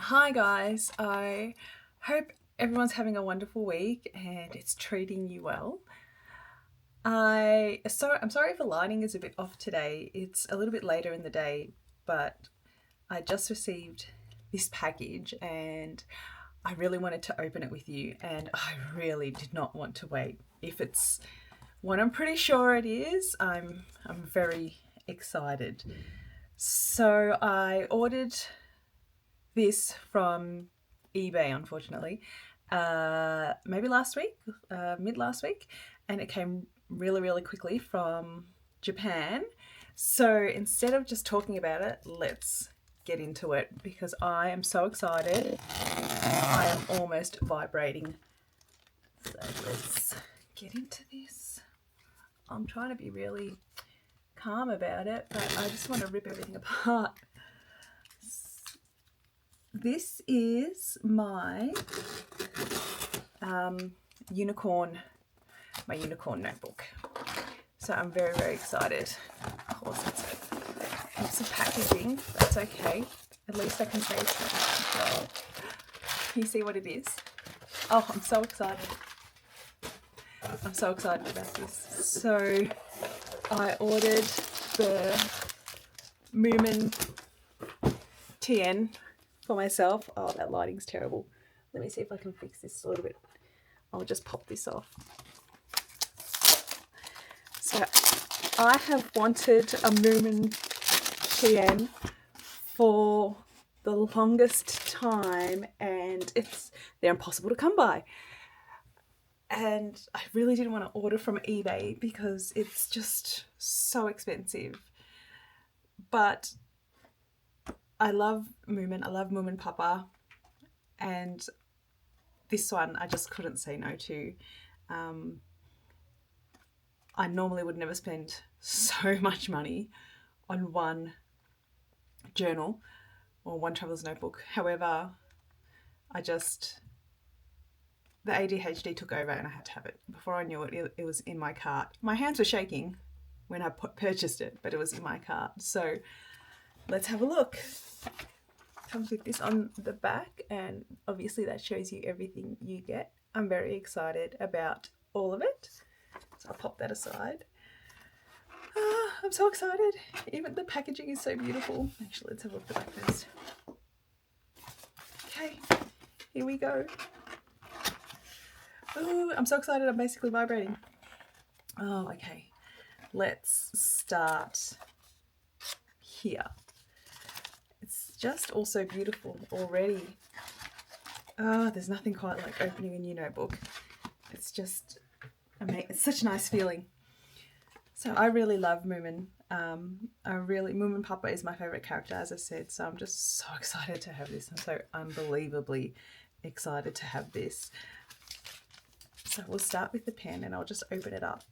Hi guys, I hope everyone's having a wonderful week and it's treating you well. I'm sorry if the lighting is a bit off today. It's a little bit later in the day, but I just received this package and I really wanted to open it with you and I really did not want to wait. If it's what I'm pretty sure it is, I'm very excited. So I ordered this from eBay, unfortunately, maybe last week, mid last week, and it came really, really quickly from Japan. So instead of just talking about it, let's get into it because I am so excited. I am almost vibrating. So let's get into this. I'm trying to be really calm about it, but I just want to rip everything apart. This is my unicorn notebook. So I'm very, very excited. Of course, it's heaps of packaging. That's okay. At least I can say so. Can you see what it is? Oh, I'm so excited. I'm so excited about this. So I ordered the Moomin TN for myself. Oh, that lighting's terrible. Let me see if I can fix this a little bit. I'll just pop this off. So I have wanted a Moomin TN for the longest time and they're impossible to come by. And I really didn't want to order from eBay because it's just so expensive. But I love Moomin. I love Moomin Papa. And this one I just couldn't say no to. I normally would never spend so much money on one journal or one traveler's notebook. However, the ADHD took over and I had to have it. Before I knew it, it was in my cart. My hands were shaking when I purchased it, but it was in my cart. So let's have a look. Comes with this on the back, and obviously that shows you everything you get. I'm very excited about all of it. So I'll pop that aside. I'm so excited. Even the packaging is so beautiful. Actually, let's have a look at the back first. Okay, here we go. Oh, I'm so excited. I'm basically vibrating. Oh, okay. Let's start here. It's just also beautiful already. Oh, there's nothing quite like opening a new notebook. It's just amazing. It's such a nice feeling. So I really love Moomin. Moomin Papa is my favourite character, as I said. So I'm just so excited to have this. I'm so unbelievably excited to have this. So we'll start with the pen and I'll just open it up.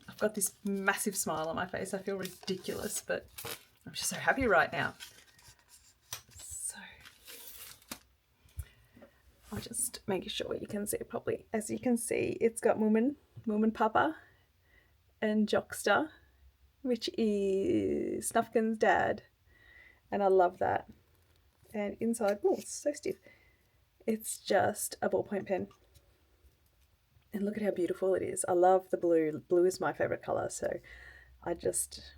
I've got this massive smile on my face. I feel ridiculous, but I'm just so happy right now. So I'll just make sure you can see it properly. As you can see, it's got Moomin Papa, and Jockster, which is Snufkin's dad. And I love that. And inside, oh, it's so stiff. It's just a ballpoint pen. And look at how beautiful it is. I love the blue. Blue is my favorite color. So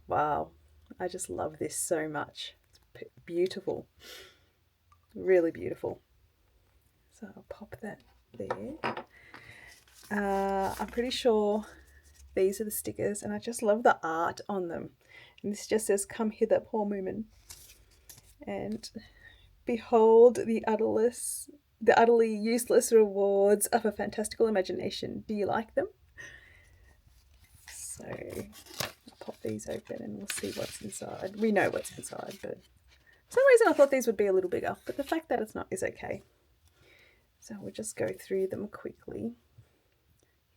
wow. I just love this so much. It's beautiful. Really beautiful. So I'll pop that there. I'm pretty sure these are the stickers and I just love the art on them. And this just says, "Come hither, poor Moomin." And behold the utterly useless rewards of a fantastical imagination. Do you like them? So I'll pop these open and we'll see what's inside. We know what's inside, but for some reason I thought these would be a little bigger, but the fact that it's not is okay. So we'll just go through them quickly.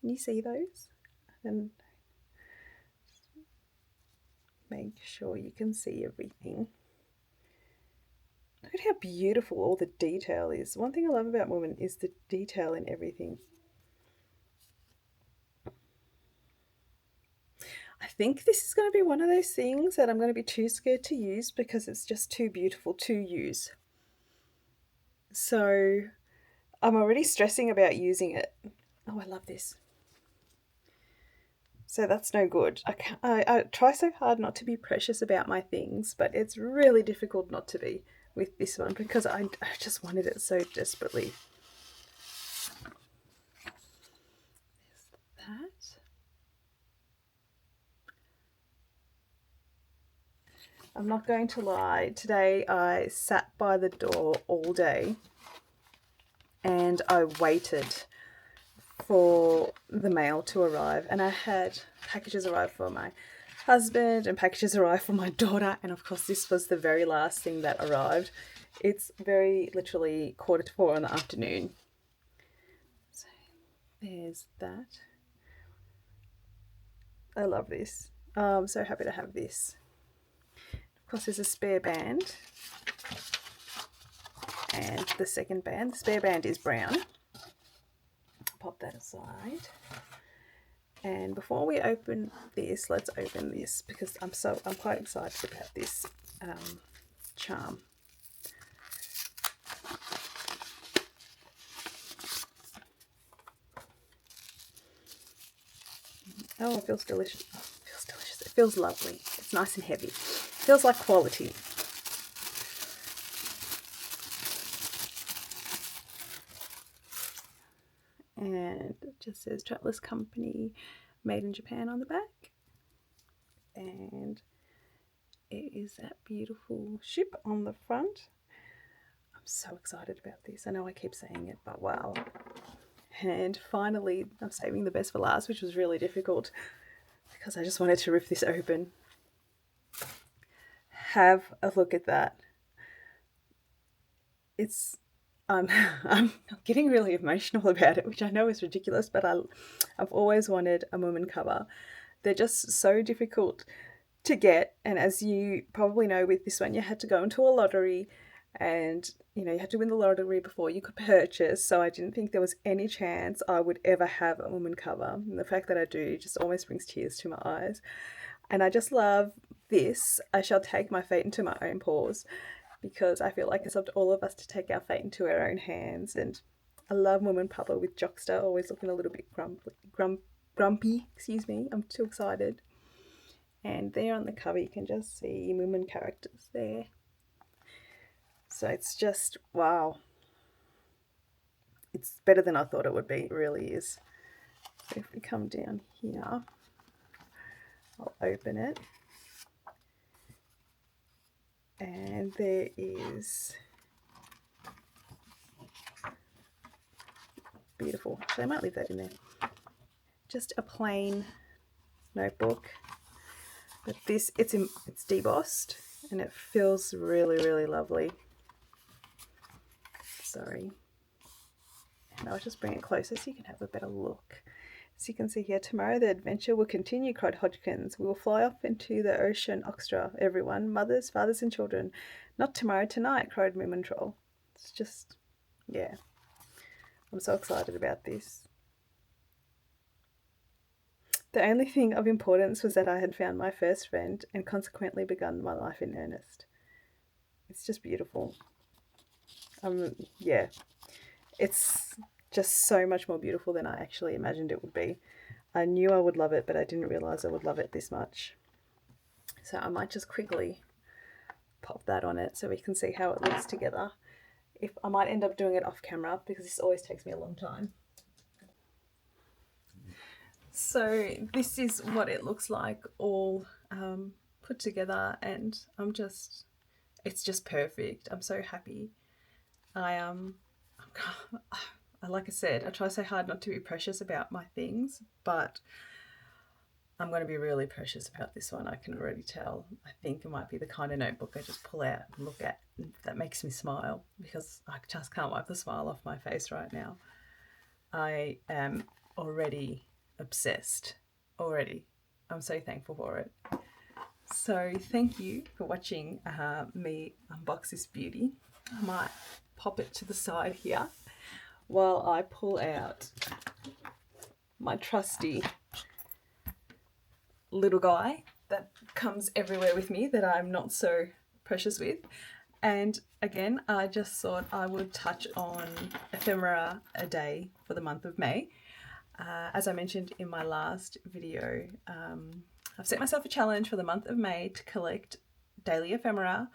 Can you see those? And make sure you can see everything. Look at how beautiful all the detail is. One thing I love about Moomin is the detail in everything. I think this is going to be one of those things that I'm going to be too scared to use because it's just too beautiful to use. So I'm already stressing about using it. Oh, I love this. So that's no good. I try so hard not to be precious about my things, but it's really difficult not to be with this one because I just wanted it so desperately. There's that. I'm not going to lie. Today I sat by the door all day and I waited for the mail to arrive, and I had packages arrive for my husband and packages arrive for my daughter, and of course this was the very last thing that arrived. It's very literally 3:45 in the afternoon. So there's that. I love this. I'm so happy to have this. Of course there's a spare band and the second band. The spare band is brown. Pop that aside. And before we open this, let's open this because I'm quite excited about this charm. Oh, it feels delicious. Oh, it feels delicious. It feels lovely. It's nice and heavy. It feels like quality. And it just says Travelers Company, made in Japan on the back. And it is that beautiful ship on the front. I'm so excited about this. I know I keep saying it, but wow. And finally, I'm saving the best for last, which was really difficult because I just wanted to rip this open. Have a look at that. I'm getting really emotional about it, which I know is ridiculous, but I've always wanted a Moomin cover. They're just so difficult to get, and as you probably know with this one, you had to go into a lottery and you had to win the lottery before you could purchase, so I didn't think there was any chance I would ever have a Moomin cover, and the fact that I do just almost brings tears to my eyes. And I just love this. I shall take my fate into my own paws, because I feel like it's up to all of us to take our fate into our own hands. And I love Moomin Papa with Jockster, always looking a little bit grumpy. Excuse me, I'm too excited. And there on the cover you can just see Moomin characters there. So it's just, wow. It's better than I thought it would be, it really is. So if we come down here, I'll open it. And there is, beautiful. So I might leave that in there. Just a plain notebook, but this it's debossed and it feels really, really lovely. Sorry. And I'll just bring it closer so you can have a better look. As you can see here, tomorrow the adventure will continue, cried Hodgkins. We will fly off into the ocean, Oxtra, everyone, mothers, fathers and children. Not tomorrow, tonight, cried Moomin Troll. It's just, yeah. I'm so excited about this. The only thing of importance was that I had found my first friend and consequently begun my life in earnest. It's just beautiful. Yeah. It's just so much more beautiful than I actually imagined it would be. I knew I would love it, but I didn't realise I would love it this much. So I might just quickly pop that on it so we can see how it looks together. I might end up doing it off camera because this always takes me a long time. So this is what it looks like all put together, and it's just perfect. I'm so happy. Like I said, I try so hard not to be precious about my things, but I'm going to be really precious about this one. I can already tell. I think it might be the kind of notebook I just pull out and look at that makes me smile, because I just can't wipe the smile off my face right now. I am already obsessed. Already. I'm so thankful for it. So thank you for watching me unbox this beauty. I might pop it to the side here while I pull out my trusty little guy that comes everywhere with me that I'm not so precious with. And again, I just thought I would touch on ephemera a day for the month of May. As I mentioned in my last video, I've set myself a challenge for the month of May to collect daily ephemera,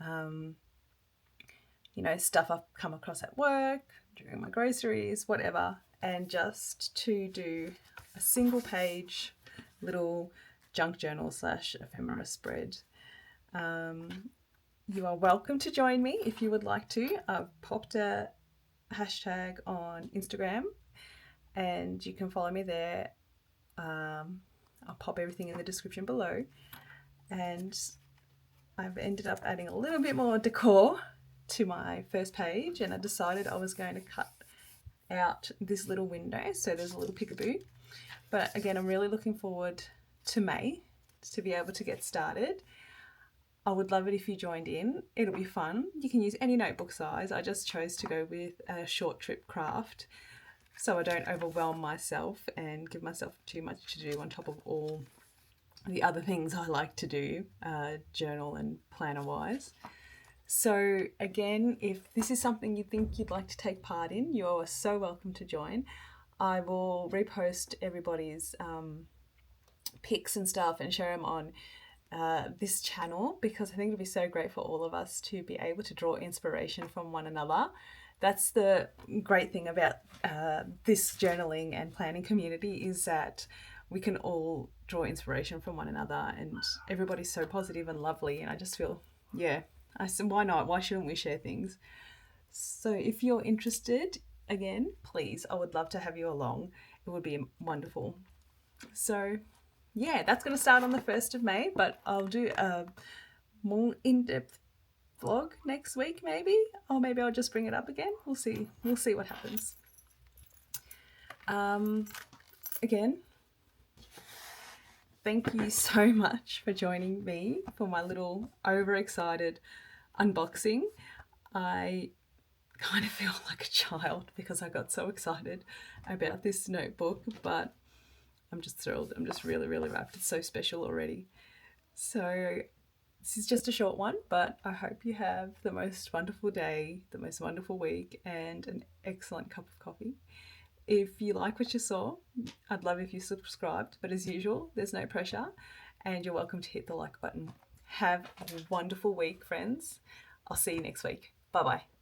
you know, stuff I've come across at work, during my groceries, whatever, and just to do a single page little junk journal / ephemera spread. You are welcome to join me if you would like to. I've popped a hashtag on Instagram and you can follow me there. I'll pop everything in the description below. And I've ended up adding a little bit more decor to my first page, and I decided I was going to cut out this little window so there's a little peekaboo. But again, I'm really looking forward to May to be able to get started. I would love it if you joined in. It'll be fun. You can use any notebook size. I just chose to go with a short trip craft so I don't overwhelm myself and give myself too much to do on top of all the other things I like to do, journal and planner wise. So again, if this is something you think you'd like to take part in, you're so welcome to join. I will repost everybody's pics and stuff and share them on this channel, because I think it'll be so great for all of us to be able to draw inspiration from one another. That's the great thing about this journaling and planning community, is that we can all draw inspiration from one another, and everybody's so positive and lovely, and I just feel, yeah, I said, why not? Why shouldn't we share things? So if you're interested, again, please, I would love to have you along. It would be wonderful. So yeah, that's going to start on the 1st of May, but I'll do a more in-depth vlog next week maybe, or maybe I'll just bring it up again. We'll see what happens. Again, thank you so much for joining me for my little overexcited unboxing. I kind of feel like a child because I got so excited about this notebook, but I'm just thrilled. I'm just really, really wrapped. It's so special already. So this is just a short one, but I hope you have the most wonderful day, the most wonderful week, and an excellent cup of coffee. If you like what you saw, I'd love if you subscribed, but as usual, there's no pressure, and you're welcome to hit the like button. Have a wonderful week, friends. I'll see you next week. Bye-bye.